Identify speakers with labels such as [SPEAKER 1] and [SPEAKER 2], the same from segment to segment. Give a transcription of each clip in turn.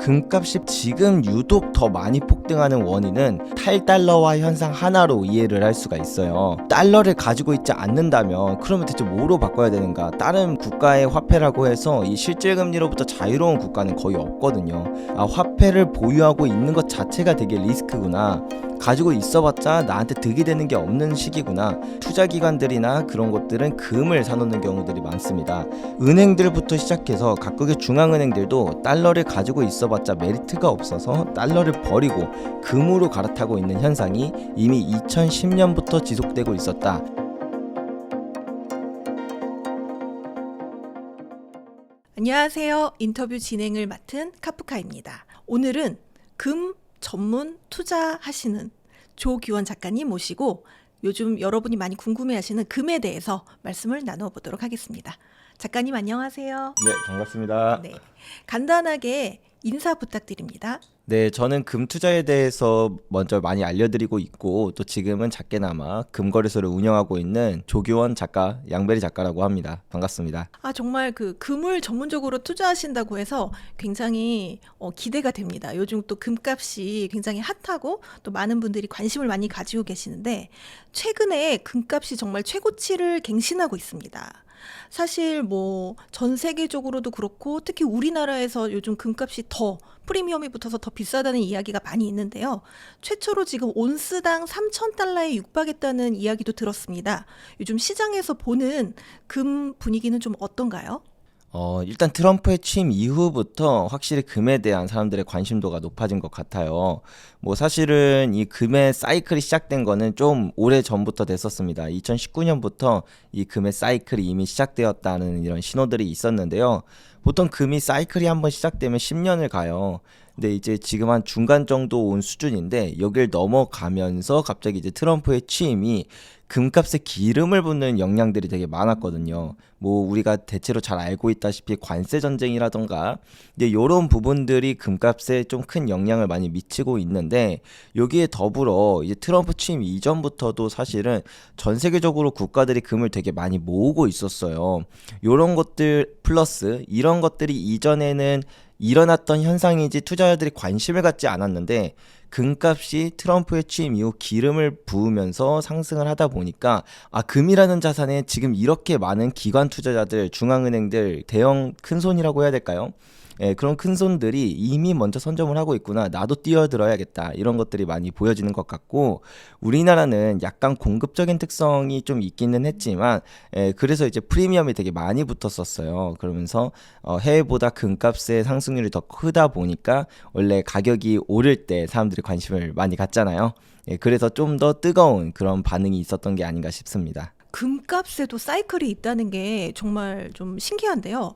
[SPEAKER 1] 금값이 지금 유독 더 많이 폭등하는 원인은 탈달러화 현상 하나로 이해를 할 수가 있어요. 달러를 가지고 있지 않는다면 그러면 대체 뭐로 바꿔야 되는가? 다른 국가의 화폐라고 해서 이 실질금리로부터 자유로운 국가는 거의 없거든요. 화폐를 보유하고 있는 것 자체가 되게 리스크구나. 가지고 있어봤자 나한테 득이 되는 게 없는 시기구나. 투자기관들이나 그런 것들은 금을 사놓는 경우들이 많습니다. 은행들부터 시작해서 각국의 중앙은행들도 달러를 가지고 있어봤자 메리트가 없어서 달러를 버리고 금으로 갈아타고 있는 현상이 이미 2010년부터 지속되고 있었다.
[SPEAKER 2] 안녕하세요. 인터뷰 진행을 맡은 카프카입니다. 오늘은 금 전문 투자하시는 조규원 작가님 모시고 요즘 여러분이 많이 궁금해하시는 금에 대해서 말씀을 나눠보도록 하겠습니다. 작가님 안녕하세요.
[SPEAKER 1] 네, 반갑습니다.
[SPEAKER 2] 네, 간단하게 인사 부탁드립니다.
[SPEAKER 1] 네, 저는 금 투자에 대해서 먼저 많이 알려드리고 있고 또 지금은 작게나마 금거래소를 운영하고 있는 조규원 작가, 양베리 작가라고 합니다. 반갑습니다.
[SPEAKER 2] 정말 그 금을 전문적으로 투자하신다고 해서 굉장히 기대가 됩니다. 요즘 또 금값이 굉장히 핫하고 또 많은 분들이 관심을 많이 가지고 계시는데 최근에 금값이 정말 최고치를 갱신하고 있습니다. 사실 뭐 전 세계적으로도 그렇고 특히 우리나라에서 요즘 금값이 더 프리미엄이 붙어서 더 비싸다는 이야기가 많이 있는데요. 최초로 지금 온스당 3,000달러에 육박했다는 이야기도 들었습니다. 요즘 시장에서 보는 금 분위기는 좀 어떤가요?
[SPEAKER 1] 일단 트럼프의 취임 이후부터 확실히 금에 대한 사람들의 관심도가 높아진 것 같아요. 뭐 사실은 이 금의 사이클이 시작된 거는 좀 오래 전부터 됐었습니다. 2019년부터 이 금의 사이클이 이미 시작되었다는 이런 신호들이 있었는데요. 보통 금이 사이클이 한번 시작되면 10년을 가요. 근데 이제 지금 한 중간 정도 온 수준인데 여길 넘어가면서 갑자기 이제 트럼프의 취임이 금값에 기름을 붓는 영향들이 되게 많았거든요. 뭐 우리가 대체로 잘 알고 있다시피 관세 전쟁이라던가 이제 이런 부분들이 금값에 좀 큰 영향을 많이 미치고 있는데 여기에 더불어 이제 트럼프 취임 이전부터도 사실은 전 세계적으로 국가들이 금을 되게 많이 모으고 있었어요. 이런 것들 플러스 이런 것들이 이전에는 일어났던 현상이지 투자자들이 관심을 갖지 않았는데 금값이 트럼프의 취임 이후 기름을 부으면서 상승을 하다 보니까 금이라는 자산에 지금 이렇게 많은 기관 투자자들, 중앙은행들, 대형 큰손이라고 해야 될까요? 그런 큰손들이 이미 먼저 선점을 하고 있구나. 나도 뛰어들어야겠다. 이런 것들이 많이 보여지는 것 같고 우리나라는 약간 공급적인 특성이 좀 있기는 했지만 그래서 이제 프리미엄이 되게 많이 붙었었어요. 그러면서 해외보다 금값의 상승률이 더 크다 보니까 원래 가격이 오를 때 사람들이 관심을 많이 갖잖아요. 그래서 좀 더 뜨거운 그런 반응이 있었던 게 아닌가 싶습니다.
[SPEAKER 2] 금값에도 사이클이 있다는 게 정말 좀 신기한데요.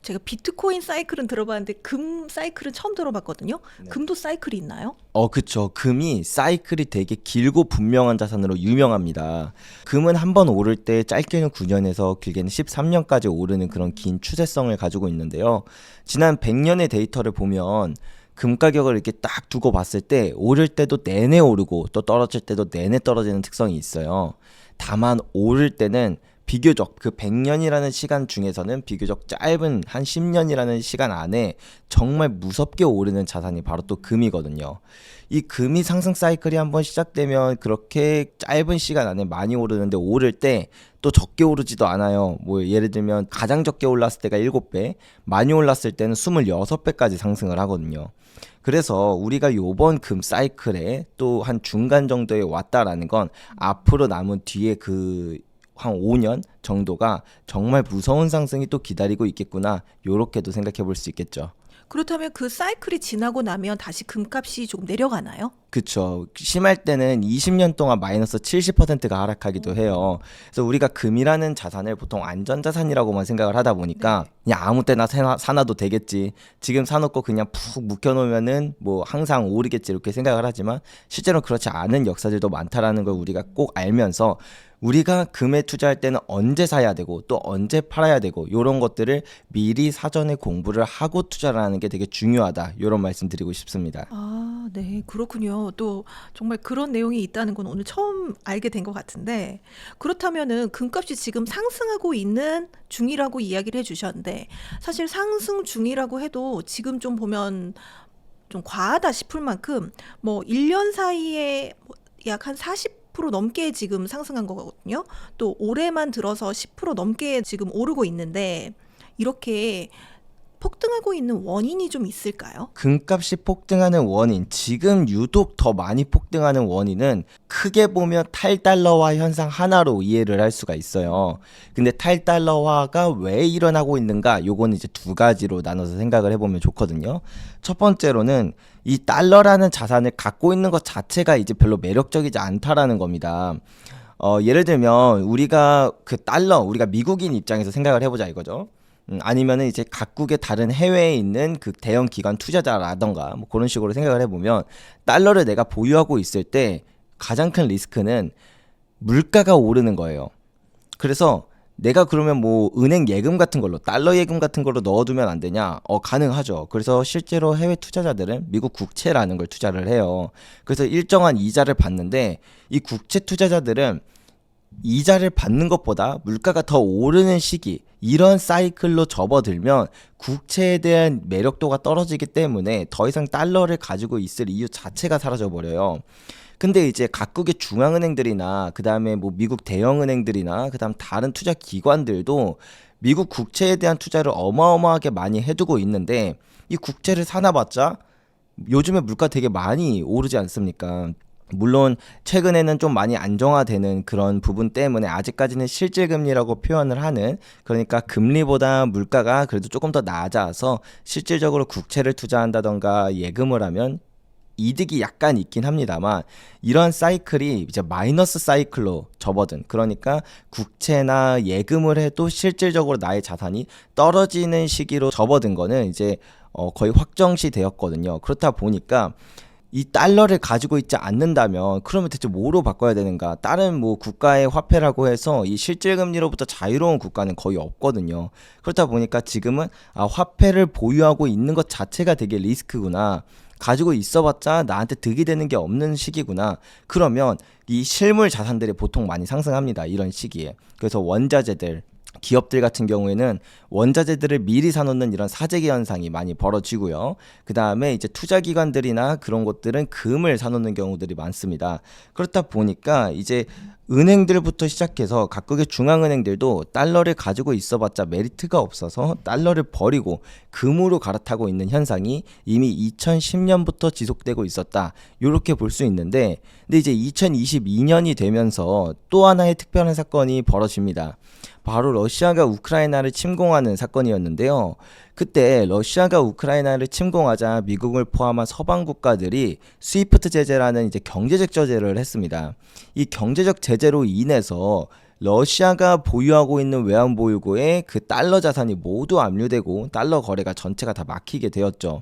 [SPEAKER 2] 제가 비트코인 사이클은 들어봤는데 금 사이클은 처음 들어봤거든요.
[SPEAKER 1] 네.
[SPEAKER 2] 금도 사이클이 있나요?
[SPEAKER 1] 그쵸. 금이 사이클이 되게 길고 분명한 자산으로 유명합니다. 금은 한번 오를 때 짧게는 9년에서 길게는 13년까지 오르는 그런 긴 추세성을 가지고 있는데요. 지난 100년의 데이터를 보면 금 가격을 이렇게 딱 두고 봤을 때 오를 때도 내내 오르고 또 떨어질 때도 내내 떨어지는 특성이 있어요. 다만 오를 때는 비교적 그 100년이라는 시간 중에서는 비교적 짧은 한 10년이라는 시간 안에 정말 무섭게 오르는 자산이 바로 또 금이거든요. 이 금이 상승 사이클이 한번 시작되면 그렇게 짧은 시간 안에 많이 오르는데 오를 때 또 적게 오르지도 않아요. 뭐 예를 들면 가장 적게 올랐을 때가 7배, 많이 올랐을 때는 26배까지 상승을 하거든요. 그래서 우리가 요번 금 사이클에 또 한 중간 정도에 왔다라는 건 앞으로 남은 뒤에 한 5년 정도가 정말 무서운 상승이 또 기다리고 있겠구나. 요렇게도 생각해 볼 수 있겠죠.
[SPEAKER 2] 그렇다면 그 사이클이 지나고 나면 다시 금값이 조금 내려가나요?
[SPEAKER 1] 그쵸. 심할 때는 20년 동안 마이너스 70%가 하락하기도 해요. 그래서 우리가 금이라는 자산을 보통 안전자산이라고만 생각을 하다 보니까 그냥 아무 때나 사놔도 되겠지. 지금 사놓고 그냥 푹 묵혀놓으면은 뭐 항상 오르겠지 이렇게 생각을 하지만 실제로 그렇지 않은 역사들도 많다라는 걸 우리가 꼭 알면서 우리가 금에 투자할 때는 언제 사야 되고 또 언제 팔아야 되고 이런 것들을 미리 사전에 공부를 하고 투자를 하는 게 되게 중요하다. 이런 말씀 드리고 싶습니다.
[SPEAKER 2] 네, 그렇군요. 또 정말 그런 내용이 있다는 건 오늘 처음 알게 된 것 같은데, 그렇다면은 금값이 지금 상승하고 있는 중이라고 이야기를 해주셨는데, 사실 상승 중이라고 해도 지금 좀 보면 좀 과하다 싶을 만큼 뭐 1년 사이에 약 한 40% 넘게 지금 상승한 거거든요. 또 올해만 들어서 10% 넘게 지금 오르고 있는데, 이렇게 폭등하고 있는 원인이 좀 있을까요?
[SPEAKER 1] 금값이 폭등하는 원인, 지금 유독 더 많이 폭등하는 원인은 크게 보면 탈달러화 현상 하나로 이해를 할 수가 있어요. 근데 탈달러화가 왜 일어나고 있는가? 요거는 이제 두 가지로 나눠서 생각을 해보면 좋거든요. 첫 번째로는 이 달러라는 자산을 갖고 있는 것 자체가 이제 별로 매력적이지 않다라는 겁니다. 예를 들면 우리가 그 달러, 우리가 미국인 입장에서 생각을 해보자 이거죠. 아니면은 이제 각국의 다른 해외에 있는 그 대형 기관 투자자라던가 뭐 그런 식으로 생각을 해보면 달러를 내가 보유하고 있을 때 가장 큰 리스크는 물가가 오르는 거예요. 그래서 내가 그러면 뭐 은행 예금 같은 걸로 달러 예금 같은 걸로 넣어두면 안 되냐? 가능하죠. 그래서 실제로 해외 투자자들은 미국 국채라는 걸 투자를 해요. 그래서 일정한 이자를 받는데 이 국채 투자자들은 이자를 받는 것보다 물가가 더 오르는 시기, 이런 사이클로 접어들면 국채에 대한 매력도가 떨어지기 때문에 더 이상 달러를 가지고 있을 이유 자체가 사라져 버려요. 근데 이제 각국의 중앙은행들이나 그다음에 뭐 미국 대형은행들이나 그다음 다른 투자 기관들도 미국 국채에 대한 투자를 어마어마하게 많이 해두고 있는데 이 국채를 사놔봤자 요즘에 물가 되게 많이 오르지 않습니까? 물론 최근에는 좀 많이 안정화되는 그런 부분 때문에 아직까지는 실질금리라고 표현을 하는, 그러니까 금리보다 물가가 그래도 조금 더 낮아서 실질적으로 국채를 투자한다던가 예금을 하면 이득이 약간 있긴 합니다만, 이런 사이클이 이제 마이너스 사이클로 접어든, 그러니까 국채나 예금을 해도 실질적으로 나의 자산이 떨어지는 시기로 접어든 거는 이제 거의 확정시 되었거든요. 그렇다 보니까 이 달러를 가지고 있지 않는다면 그러면 대체 뭐로 바꿔야 되는가? 다른 뭐 국가의 화폐라고 해서 이 실질금리로부터 자유로운 국가는 거의 없거든요. 그렇다 보니까 지금은 화폐를 보유하고 있는 것 자체가 되게 리스크구나. 가지고 있어봤자 나한테 득이 되는 게 없는 시기구나. 그러면 이 실물 자산들이 보통 많이 상승합니다. 이런 시기에. 그래서 원자재들, 기업들 같은 경우에는 원자재들을 미리 사놓는 이런 사재기 현상이 많이 벌어지고요. 그 다음에 이제 투자기관들이나 그런 곳들은 금을 사놓는 경우들이 많습니다. 그렇다 보니까 이제 은행들부터 시작해서 각국의 중앙은행들도 달러를 가지고 있어봤자 메리트가 없어서 달러를 버리고 금으로 갈아타고 있는 현상이 이미 2010년부터 지속되고 있었다. 이렇게 볼 수 있는데, 근데 이제 2022년이 되면서 또 하나의 특별한 사건이 벌어집니다. 바로 러시아가 우크라이나를 침공하는 사건이었는데요. 그때 러시아가 우크라이나를 침공하자 미국을 포함한 서방 국가들이 스위프트 제재라는 이제 경제적 제재를 했습니다. 이 경제적 제재로 인해서 러시아가 보유하고 있는 외환보유고에 그 달러 자산이 모두 압류되고 달러 거래가 전체가 다 막히게 되었죠.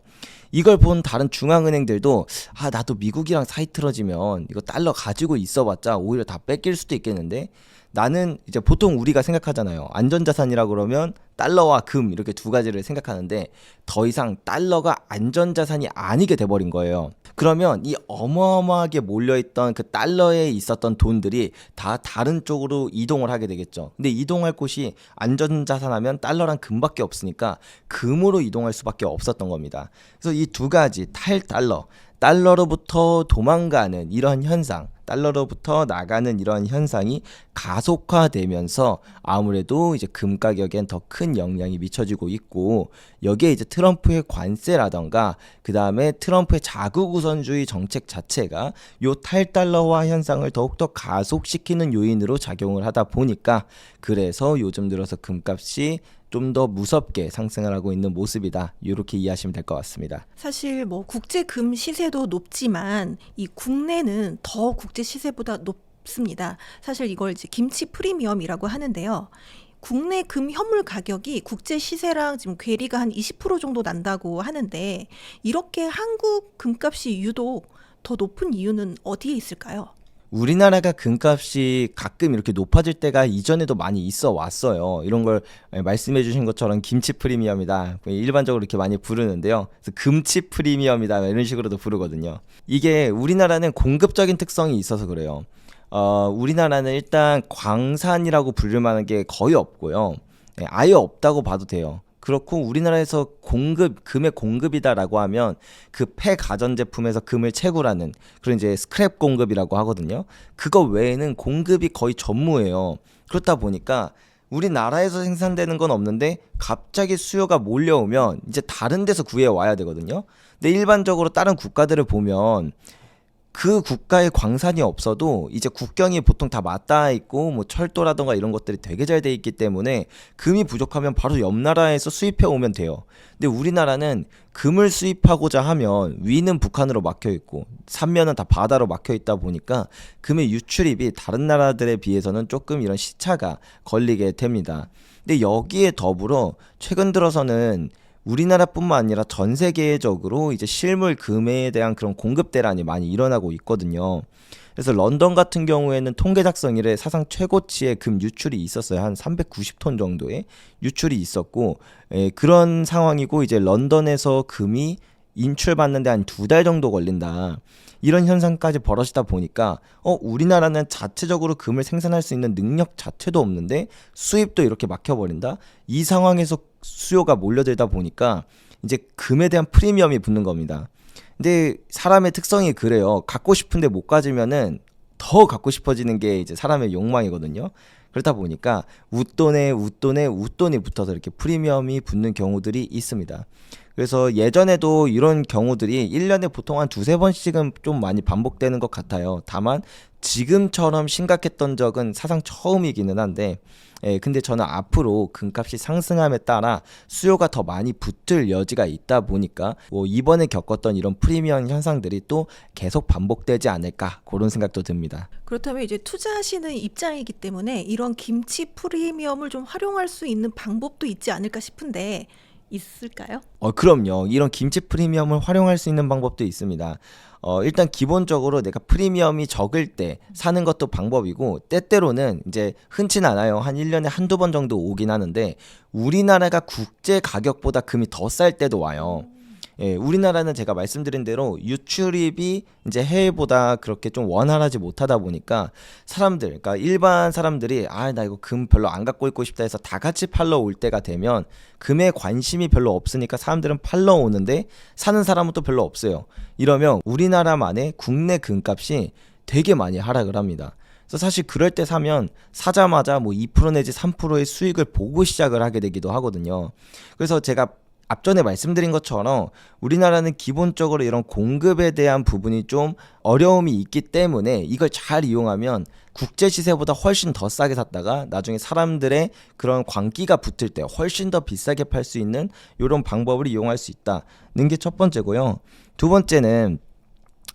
[SPEAKER 1] 이걸 본 다른 중앙은행들도 나도 미국이랑 사이 틀어지면 이거 달러 가지고 있어봤자 오히려 다 뺏길 수도 있겠는데, 나는 이제 보통 우리가 생각하잖아요. 안전자산이라 그러면 달러와 금 이렇게 두 가지를 생각하는데 더 이상 달러가 안전자산이 아니게 돼버린 거예요. 그러면 이 어마어마하게 몰려있던 그 달러에 있었던 돈들이 다 다른 쪽으로 이동을 하게 되겠죠. 근데 이동할 곳이 안전자산 하면 달러랑 금밖에 없으니까 금으로 이동할 수밖에 없었던 겁니다. 그래서 이 두 가지 탈달러, 달러로부터 도망가는 이런 현상, 달러로부터 나가는 이런 현상이 가속화되면서 아무래도 이제 금 가격엔 더 큰 영향이 미쳐지고 있고, 여기에 이제 트럼프의 관세라던가 그 다음에 트럼프의 자국 우선주의 정책 자체가 요 탈달러화 현상을 더욱더 가속시키는 요인으로 작용을 하다 보니까, 그래서 요즘 들어서 금값이 좀 더 무섭게 상승을 하고 있는 모습이다. 이렇게 이해하시면 될 것 같습니다.
[SPEAKER 2] 사실 뭐 국제 금 시세도 높지만 이 국내는 더 국제 시세보다 높습니다. 사실 이걸 이제 김치 프리미엄이라고 하는데요. 국내 금 현물 가격이 국제 시세랑 지금 괴리가 한 20% 정도 난다고 하는데, 이렇게 한국 금값이 유독 더 높은 이유는 어디에 있을까요?
[SPEAKER 1] 우리나라가 금값이 가끔 이렇게 높아질 때가 이전에도 많이 있어 왔어요. 이런 걸 말씀해 주신 것처럼 김치 프리미엄이다. 일반적으로 이렇게 많이 부르는데요. 그래서 금치 프리미엄이다. 이런 식으로도 부르거든요. 이게 우리나라는 공급적인 특성이 있어서 그래요. 우리나라는 일단 광산이라고 부를 만한 게 거의 없고요. 아예 없다고 봐도 돼요. 그렇고 우리나라에서 금의 공급이다라고 하면 그 폐가전제품에서 금을 채굴하는 그런 이제 스크랩 공급이라고 하거든요. 그거 외에는 공급이 거의 전무해요. 그렇다 보니까 우리나라에서 생산되는 건 없는데 갑자기 수요가 몰려오면 이제 다른 데서 구해 와야 되거든요. 근데 일반적으로 다른 국가들을 보면 그 국가에 광산이 없어도 이제 국경이 보통 다 맞닿아 있고 뭐 철도라던가 이런 것들이 되게 잘 돼 있기 때문에 금이 부족하면 바로 옆 나라에서 수입해 오면 돼요. 근데 우리나라는 금을 수입하고자 하면 위는 북한으로 막혀 있고 삼면은 다 바다로 막혀 있다 보니까 금의 유출입이 다른 나라들에 비해서는 조금 이런 시차가 걸리게 됩니다. 근데 여기에 더불어 최근 들어서는 우리나라뿐만 아니라 전 세계적으로 이제 실물 금에 대한 그런 공급 대란이 많이 일어나고 있거든요. 그래서 런던 같은 경우에는 통계 작성 이래 사상 최고치의 금 유출이 있었어요. 한 390톤 정도의 유출이 있었고, 그런 상황이고 이제 런던에서 금이 인출받는데 한 2달 정도 걸린다. 이런 현상까지 벌어지다 보니까 우리나라는 자체적으로 금을 생산할 수 있는 능력 자체도 없는데 수입도 이렇게 막혀버린다. 이 상황에서 수요가 몰려들다 보니까 이제 금에 대한 프리미엄이 붙는 겁니다. 근데 사람의 특성이 그래요. 갖고 싶은데 못 가지면은 더 갖고 싶어지는 게 이제 사람의 욕망이거든요. 그렇다 보니까 웃돈에 붙어서 이렇게 프리미엄이 붙는 경우들이 있습니다. 그래서 예전에도 이런 경우들이 1년에 보통 한 2-3번씩은 좀 많이 반복되는 것 같아요. 다만 지금처럼 심각했던 적은 사상 처음이기는 한데, 근데 저는 앞으로 금값이 상승함에 따라 수요가 더 많이 붙을 여지가 있다 보니까 뭐 이번에 겪었던 이런 프리미엄 현상들이 또 계속 반복되지 않을까 그런 생각도 듭니다.
[SPEAKER 2] 그렇다면 이제 투자하시는 입장이기 때문에 이런 김치 프리미엄을 좀 활용할 수 있는 방법도 있지 않을까 싶은데 있을까요?
[SPEAKER 1] 그럼요. 이런 김치 프리미엄을 활용할 수 있는 방법도 있습니다. 일단 기본적으로 내가 프리미엄이 적을 때 사는 것도 방법이고, 때때로는 이제 흔치는 않아요. 한 1년에 한두 번 정도 오긴 하는데, 우리나라가 국제 가격보다 금이 더 쌀 때도 와요. 우리나라는 제가 말씀드린 대로 유출입이 이제 해외보다 그렇게 좀 원활하지 못하다 보니까 그러니까 일반 사람들이 나 이거 금 별로 안 갖고 있고 싶다 해서 다 같이 팔러 올 때가 되면 금에 관심이 별로 없으니까 사람들은 팔러 오는데 사는 사람은 또 별로 없어요. 이러면 우리나라만의 국내 금값이 되게 많이 하락을 합니다. 그래서 사실 그럴 때 사면 사자마자 뭐 2% 내지 3%의 수익을 보고 시작을 하게 되기도 하거든요. 그래서 제가 앞전에 말씀드린 것처럼 우리나라는 기본적으로 이런 공급에 대한 부분이 좀 어려움이 있기 때문에 이걸 잘 이용하면 국제 시세보다 훨씬 더 싸게 샀다가 나중에 사람들의 그런 광기가 붙을 때 훨씬 더 비싸게 팔 수 있는 이런 방법을 이용할 수 있다는 게 첫 번째고요. 두 번째는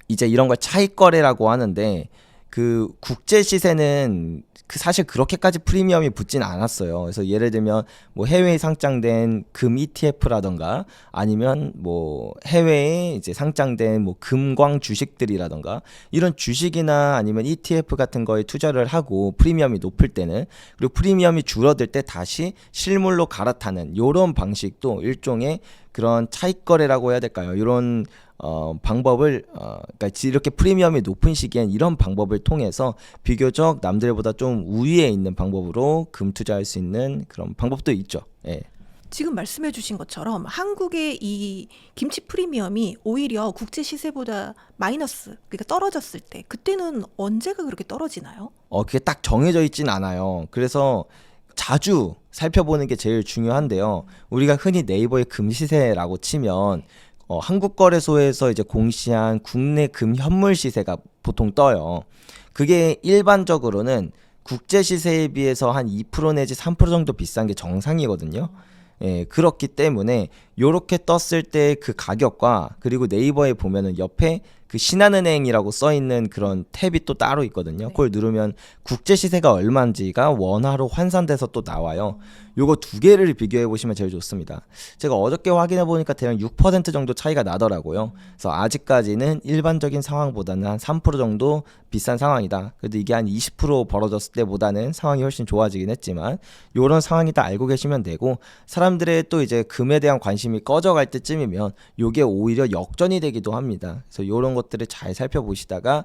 [SPEAKER 1] 이제 이런 걸 차익 거래라고 하는데, 그 국제 시세는 사실 그렇게까지 프리미엄이 붙진 않았어요. 그래서 예를 들면 뭐 해외에 상장된 금 ETF라던가 아니면 뭐 해외에 이제 상장된 뭐 금광 주식들이라던가 이런 주식이나 아니면 ETF 같은 거에 투자를 하고 프리미엄이 높을 때는, 그리고 프리미엄이 줄어들 때 다시 실물로 갈아타는 요런 방식도 일종의 그런 차익 거래라고 해야 될까요? 이런 방법을 그러니까 이렇게 프리미엄이 높은 시기엔 이런 방법을 통해서 비교적 남들보다 좀 우위에 있는 방법으로 금 투자할 수 있는 그런 방법도 있죠.
[SPEAKER 2] 지금 말씀해 주신 것처럼 한국의 이 김치 프리미엄이 오히려 국제 시세보다 마이너스, 그러니까 떨어졌을 때 그때는 언제가 그렇게 떨어지나요?
[SPEAKER 1] 그게 딱 정해져 있진 않아요. 그래서 자주 살펴보는 게 제일 중요한데요. 우리가 흔히 네이버에 금 시세라고 치면 한국거래소에서 이제 공시한 국내 금 현물 시세가 보통 떠요. 그게 일반적으로는 국제 시세에 비해서 한 2% 내지 3% 정도 비싼 게 정상이거든요. 그렇기 때문에 요렇게 떴을 때 그 가격과, 그리고 네이버에 보면은 옆에 그 신한은행이라고 써 있는 그런 탭이 또 따로 있거든요. 그걸 누르면 국제 시세가 얼마인지가 원화로 환산돼서 또 나와요. 요거 두 개를 비교해 보시면 제일 좋습니다. 제가 어저께 확인해 보니까 대략 6% 정도 차이가 나더라고요. 그래서 아직까지는 일반적인 상황보다는 한 3% 정도 비싼 상황이다. 그래도 이게 한 20% 벌어졌을 때보다는 상황이 훨씬 좋아지긴 했지만 요런 상황이 다 알고 계시면 되고, 사람들의 또 이제 금에 대한 관심이 꺼져갈 때쯤이면 요게 오히려 역전이 되기도 합니다. 그래서 요런 것들을 잘 살펴보시다가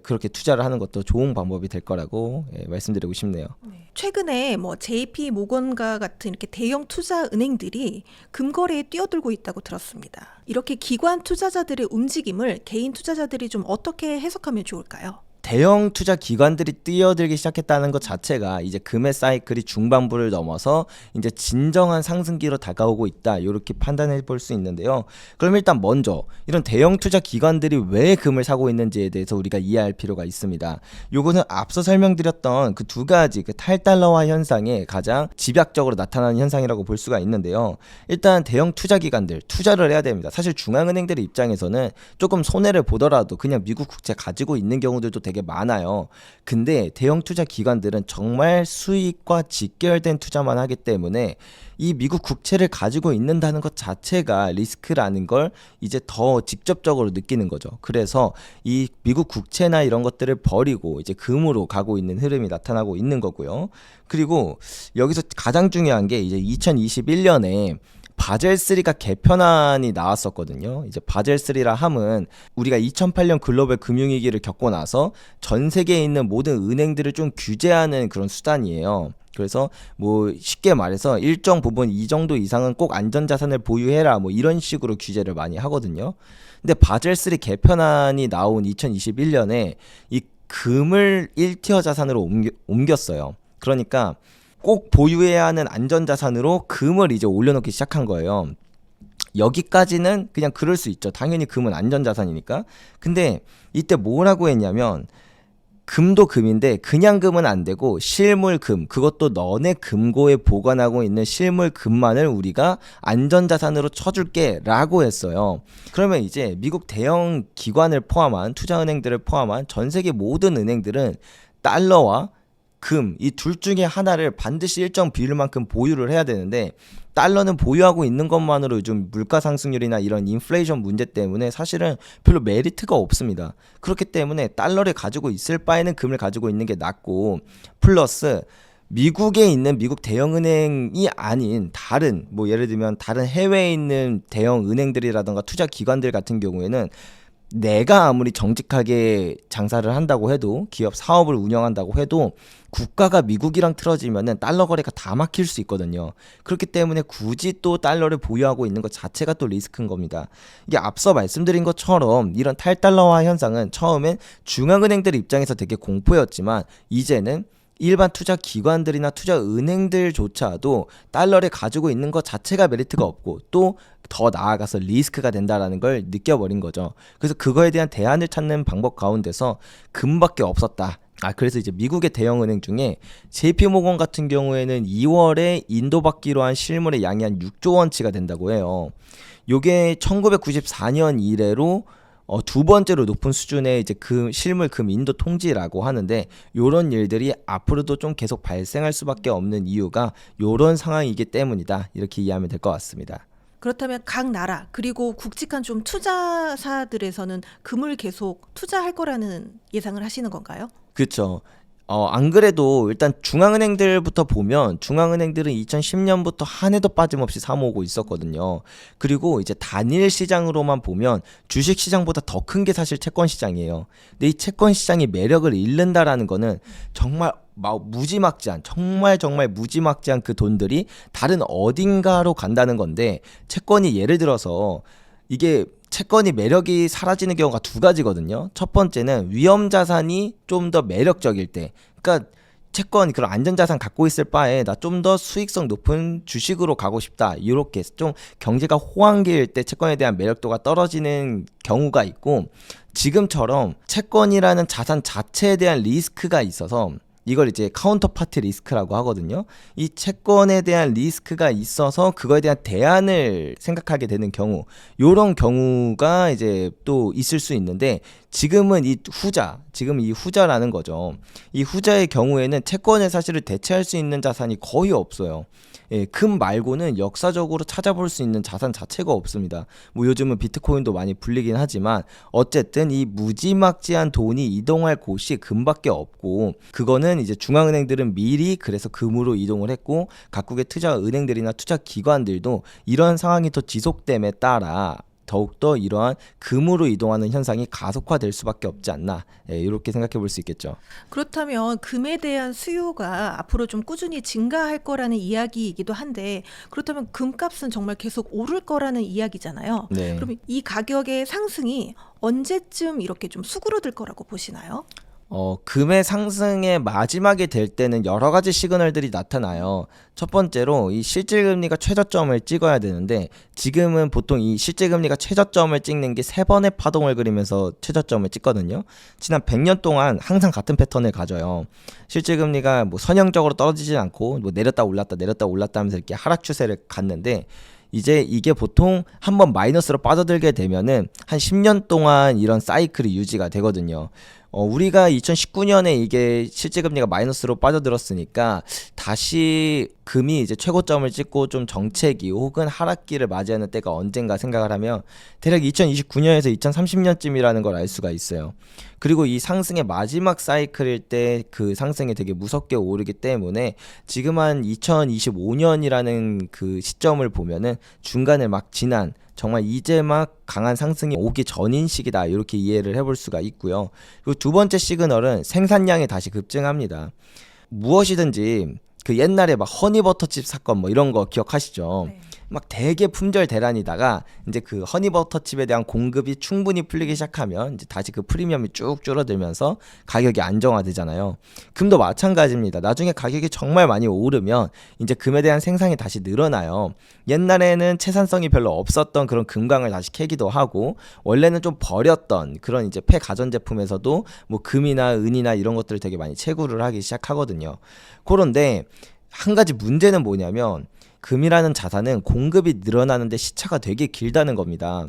[SPEAKER 1] 그렇게 투자를 하는 것도 좋은 방법이 될 거라고 말씀드리고 싶네요.
[SPEAKER 2] 최근에 뭐 JP 모건과 같은 이렇게 대형 투자 은행들이 금거래에 뛰어들고 있다고 들었습니다. 이렇게 기관 투자자들의 움직임을 개인 투자자들이 좀 어떻게 해석하면 좋을까요?
[SPEAKER 1] 대형 투자 기관들이 뛰어들기 시작했다는 것 자체가 이제 금의 사이클이 중반부를 넘어서 이제 진정한 상승기로 다가오고 있다, 이렇게 판단해 볼 수 있는데요. 그럼 일단 먼저 이런 대형 투자 기관들이 왜 금을 사고 있는지에 대해서 우리가 이해할 필요가 있습니다. 요거는 앞서 설명드렸던 그 두 가지 그 탈달러화 현상의 가장 집약적으로 나타나는 현상이라고 볼 수가 있는데요. 일단 대형 투자 기관들 투자를 해야 됩니다. 사실 중앙은행들의 입장에서는 조금 손해를 보더라도 그냥 미국 국채 가지고 있는 경우들도 되게 많아요. 근데 대형 투자 기관들은 정말 수익과 직결된 투자만 하기 때문에 이 미국 국채를 가지고 있는다는 것 자체가 리스크라는 걸 이제 더 직접적으로 느끼는 거죠. 그래서 이 미국 국채나 이런 것들을 버리고 이제 금으로 가고 있는 흐름이 나타나고 있는 거고요. 그리고 여기서 가장 중요한 게 이제 2021년에 바젤3가 개편안이 나왔었거든요. 이제 바젤3라 함은 우리가 2008년 글로벌 금융위기를 겪고 나서 전 세계에 있는 모든 은행들을 좀 규제하는 그런 수단이에요. 그래서 뭐 쉽게 말해서 일정 부분 이 정도 이상은 꼭 안전자산을 보유해라, 뭐 이런 식으로 규제를 많이 하거든요. 근데 바젤3 개편안이 나온 2021년에 이 금을 1티어 자산으로 옮겼어요. 그러니까 꼭 보유해야 하는 안전자산으로 금을 이제 올려놓기 시작한 거예요. 여기까지는 그냥 그럴 수 있죠. 당연히 금은 안전자산이니까. 근데 이때 뭐라고 했냐면, 금도 금인데 그냥 금은 안 되고 실물 금, 그것도 너네 금고에 보관하고 있는 실물 금만을 우리가 안전자산으로 쳐줄게 라고 했어요. 그러면 이제 미국 대형 기관을 포함한 투자은행들을 포함한 전 세계 모든 은행들은 달러와 금, 이 둘 중에 하나를 반드시 일정 비율만큼 보유를 해야 되는데, 달러는 보유하고 있는 것만으로 요즘 물가 상승률이나 이런 인플레이션 문제 때문에 사실은 별로 메리트가 없습니다. 그렇기 때문에 달러를 가지고 있을 바에는 금을 가지고 있는 게 낫고, 플러스 미국에 있는 미국 대형은행이 아닌 다른, 뭐 예를 들면 다른 해외에 있는 대형 은행들이라던가 투자 기관들 같은 경우에는 내가 아무리 정직하게 장사를 한다고 해도, 기업 사업을 운영한다고 해도 국가가 미국이랑 틀어지면은 달러 거래가 다 막힐 수 있거든요. 그렇기 때문에 굳이 또 달러를 보유하고 있는 것 자체가 또 리스크인 겁니다. 이게 앞서 말씀드린 것처럼 이런 탈달러화 현상은 처음엔 중앙은행들 입장에서 되게 공포였지만, 이제는 일반 투자 기관들이나 투자 은행들조차도 달러를 가지고 있는 것 자체가 메리트가 없고 또 더 나아가서 리스크가 된다라는 걸 느껴버린 거죠. 그래서 그거에 대한 대안을 찾는 방법 가운데서 금밖에 없었다. 그래서 이제 미국의 대형은행 중에 JP모건 같은 경우에는 2월에 인도받기로 한 실물의 양이 한 6조 원치가 된다고 해요. 요게 1994년 이래로 두 번째로 높은 수준의 이제 실물 금 인도 통지라고 하는데, 요런 일들이 앞으로도 좀 계속 발생할 수밖에 없는 이유가 요런 상황이기 때문이다, 이렇게 이해하면 될 것 같습니다.
[SPEAKER 2] 그렇다면 각 나라 그리고 굵직한 좀 투자사들에서는 금을 계속 투자할 거라는 예상을 하시는 건가요?
[SPEAKER 1] 그렇죠. 안 그래도 일단 중앙은행들부터 보면 중앙은행들은 2010년부터 한 해도 빠짐없이 사모으고 있었거든요. 그리고 이제 단일 시장으로만 보면 주식 시장보다 더 큰 게 사실 채권 시장이에요. 근데 이 채권 시장이 매력을 잃는다라는 거는 정말 무지막지한, 정말 무지막지한 그 돈들이 다른 어딘가로 간다는 건데, 채권이 예를 들어서 이게 채권이 매력이 사라지는 경우가 두 가지거든요. 첫 번째는 위험 자산이 좀 더 매력적일 때, 그러니까 채권 그런 안전자산 갖고 있을 바에 나 좀 더 수익성 높은 주식으로 가고 싶다, 이렇게 좀 경제가 호황기일 때 채권에 대한 매력도가 떨어지는 경우가 있고, 지금처럼 채권이라는 자산 자체에 대한 리스크가 있어서 이걸 이제 카운터파티 리스크라고 하거든요. 이 채권에 대한 리스크가 있어서 그거에 대한 대안을 생각하게 되는 경우, 요런 경우가 이제 또 있을 수 있는데, 지금 이 후자라는 거죠. 이 후자의 경우에는 채권을 사실을 대체할 수 있는 자산이 거의 없어요. 예, 금 말고는 역사적으로 찾아볼 수 있는 자산 자체가 없습니다. 뭐 요즘은 비트코인도 많이 불리긴 하지만 어쨌든 이 무지막지한 돈이 이동할 곳이 금밖에 없고, 그거는 이제 중앙은행들은 미리 그래서 금으로 이동을 했고, 각국의 투자 은행들이나 투자 기관들도 이러한 상황이 더 지속됨에 따라 더욱더 이러한 금으로 이동하는 현상이 가속화될 수밖에 없지 않나, 이렇게 생각해 볼 수 있겠죠.
[SPEAKER 2] 그렇다면 금에 대한 수요가 앞으로 좀 꾸준히 증가할 거라는 이야기이기도 한데, 그렇다면 금값은 정말 계속 오를 거라는 이야기잖아요.
[SPEAKER 1] 네.
[SPEAKER 2] 그럼 이 가격의 상승이 언제쯤 이렇게 좀 수그러들 거라고 보시나요?
[SPEAKER 1] 금의 상승의 마지막이 될 때는 여러 가지 시그널들이 나타나요. 첫 번째로 이 실질금리가 최저점을 찍어야 되는데, 지금은 보통 이 실질금리가 최저점을 찍는 게 3번의 파동을 그리면서 최저점을 찍거든요. 지난 100년 동안 항상 같은 패턴을 가져요. 실질금리가 뭐 선형적으로 떨어지진 않고 뭐 내렸다 올랐다 내렸다 올랐다 하면서 이렇게 하락 추세를 갔는데, 이제 이게 보통 한번 마이너스로 빠져들게 되면은 한 10년 동안 이런 사이클이 유지가 되거든요. 우리가 2019년에 이게 실질금리가 마이너스로 빠져들었으니까 다시 금이 이제 최고점을 찍고 좀 정체기 혹은 하락기를 맞이하는 때가 언젠가 생각을 하면 대략 2029년에서 2030년쯤이라는 걸 알 수가 있어요. 그리고 이 상승의 마지막 사이클일 때 그 상승이 되게 무섭게 오르기 때문에 지금 한 2025년이라는 그 시점을 보면은 중간을 막 지난, 정말 이제 막 강한 상승이 오기 전인 시기다, 이렇게 이해를 해볼 수가 있고요. 그리고 두 번째 시그널은 생산량이 다시 급증합니다. 무엇이든지 그 옛날에 막 허니버터칩 사건 뭐 이런 거 기억하시죠?
[SPEAKER 2] 네.
[SPEAKER 1] 막 되게 품절 대란이다가 이제 그 허니버터칩에 대한 공급이 충분히 풀리기 시작하면 이제 다시 그 프리미엄이 쭉 줄어들면서 가격이 안정화되잖아요. 금도 마찬가지입니다. 나중에 가격이 정말 많이 오르면 이제 금에 대한 생산이 다시 늘어나요. 옛날에는 채산성이 별로 없었던 그런 금광을 다시 캐기도 하고, 원래는 좀 버렸던 그런 이제 폐가전제품에서도 뭐 금이나 은이나 이런 것들을 되게 많이 채굴을 하기 시작하거든요. 그런데 한 가지 문제는 뭐냐면, 금이라는 자산은 공급이 늘어나는데 시차가 되게 길다는 겁니다.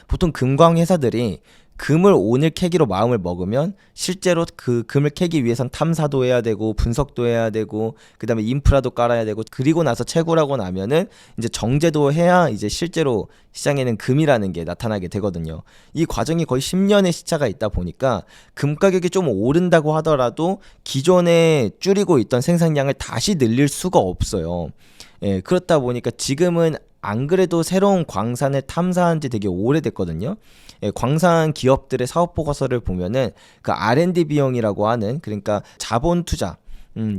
[SPEAKER 1] 보통 금광 회사들이 금을 오늘 캐기로 마음을 먹으면 실제로 그 금을 캐기 위해선 탐사도 해야 되고 분석도 해야 되고 그다음에 인프라도 깔아야 되고, 그리고 나서 채굴하고 나면은 이제 정제도 해야 이제 실제로 시장에는 금이라는 게 나타나게 되거든요. 이 과정이 거의 10년의 시차가 있다 보니까 금 가격이 좀 오른다고 하더라도 기존에 줄이고 있던 생산량을 다시 늘릴 수가 없어요. 예, 그렇다 보니까 지금은 안 그래도 새로운 광산을 탐사한 지 되게 오래됐거든요. 예, 광산 기업들의 사업 보고서를 보면은 그 R&D 비용이라고 하는, 그러니까 자본 투자,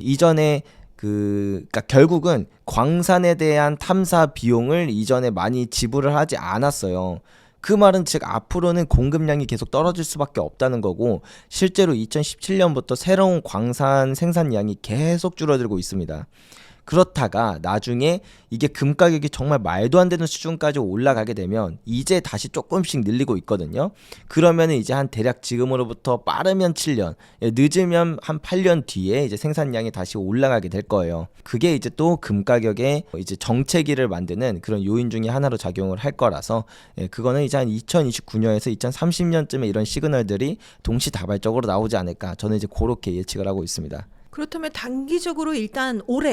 [SPEAKER 1] 이전에 그러니까 결국은 광산에 대한 탐사 비용을 이전에 많이 지불을 하지 않았어요. 그 말은 즉 앞으로는 공급량이 계속 떨어질 수밖에 없다는 거고, 실제로 2017년부터 새로운 광산 생산량이 계속 줄어들고 있습니다. 그렇다가 나중에 이게 금 가격이 정말 말도 안 되는 수준까지 올라가게 되면 이제 다시 조금씩 늘리고 있거든요. 그러면은 이제 한 대략 지금으로부터 빠르면 7년, 늦으면 한 8년 뒤에 이제 생산량이 다시 올라가게 될 거예요. 그게 이제 또 금 가격에 이제 정체기를 만드는 그런 요인 중에 하나로 작용을 할 거라서, 그거는 이제 한 2029년에서 2030년쯤에 이런 시그널들이 동시다발적으로 나오지 않을까, 저는 이제 그렇게 예측을 하고 있습니다.
[SPEAKER 2] 그렇다면 단기적으로 일단 올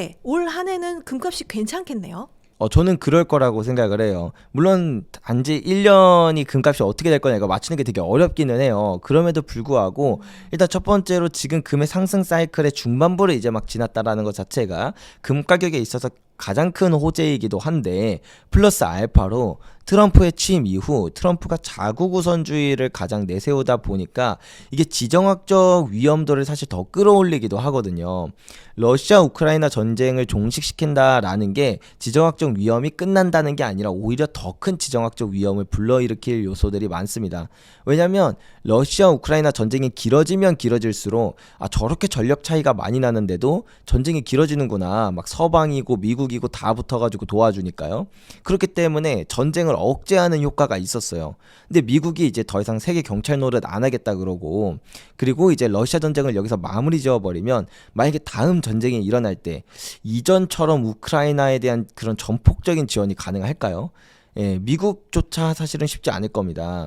[SPEAKER 2] 한 해는 금값이 괜찮겠네요.
[SPEAKER 1] 저는 그럴 거라고 생각을 해요. 물론 단지 1년이 금값이 어떻게 될 거냐 이거 맞추는 게 되게 어렵기는 해요. 그럼에도 불구하고 일단 첫 번째로 지금 금의 상승 사이클의 중반부를 이제 막 지났다라는 것 자체가 금 가격에 있어서 가장 큰 호재이기도 한데, 플러스 알파로 트럼프의 취임 이후 트럼프가 자국 우선주의를 가장 내세우다 보니까 이게 지정학적 위험도를 사실 더 끌어올리기도 하거든요. 러시아 우크라이나 전쟁을 종식시킨다라는 게 지정학적 위험이 끝난다는 게 아니라 오히려 더 큰 지정학적 위험을 불러일으킬 요소들이 많습니다. 왜냐하면 러시아 우크라이나 전쟁이 길어지면 길어질수록 저렇게 전력 차이가 많이 나는데도 전쟁이 길어지는구나, 막 서방이고 미국 미국이고 다 붙어가지고 도와주니까요. 그렇기 때문에 전쟁을 억제하는 효과가 있었어요. 근데 미국이 이제 더 이상 세계 경찰 노릇 안 하겠다 그러고, 그리고 이제 러시아 전쟁을 여기서 마무리 지어버리면 만약에 다음 전쟁이 일어날 때 이전처럼 우크라이나에 대한 그런 전폭적인 지원이 가능할까요? 예, 미국조차 사실은 쉽지 않을 겁니다.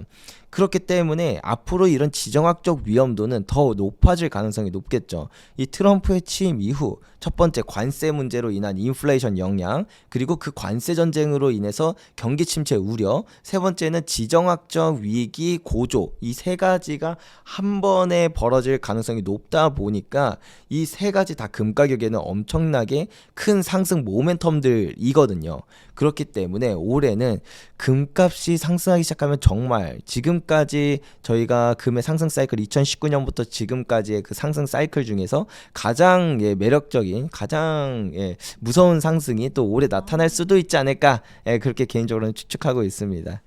[SPEAKER 1] 그렇기 때문에 앞으로 이런 지정학적 위험도는 더 높아질 가능성이 높겠죠. 이 트럼프의 취임 이후 첫 번째 관세 문제로 인한 인플레이션 영향, 그리고 그 관세 전쟁으로 인해서 경기 침체 우려, 세 번째는 지정학적 위기 고조, 이 세 가지가 한 번에 벌어질 가능성이 높다 보니까 이 세 가지 다 금 가격에는 엄청나게 큰 상승 모멘텀들이거든요. 그렇기 때문에 올해는 금값이 상승하기 시작하면 정말 지금까지 저희가 금의 상승 사이클 2019년부터 지금까지의 그 상승 사이클 중에서 가장 매력적인, 가장 무서운 상승이 또 올해 나타날 수도 있지 않을까, 그렇게 개인적으로는 추측하고 있습니다.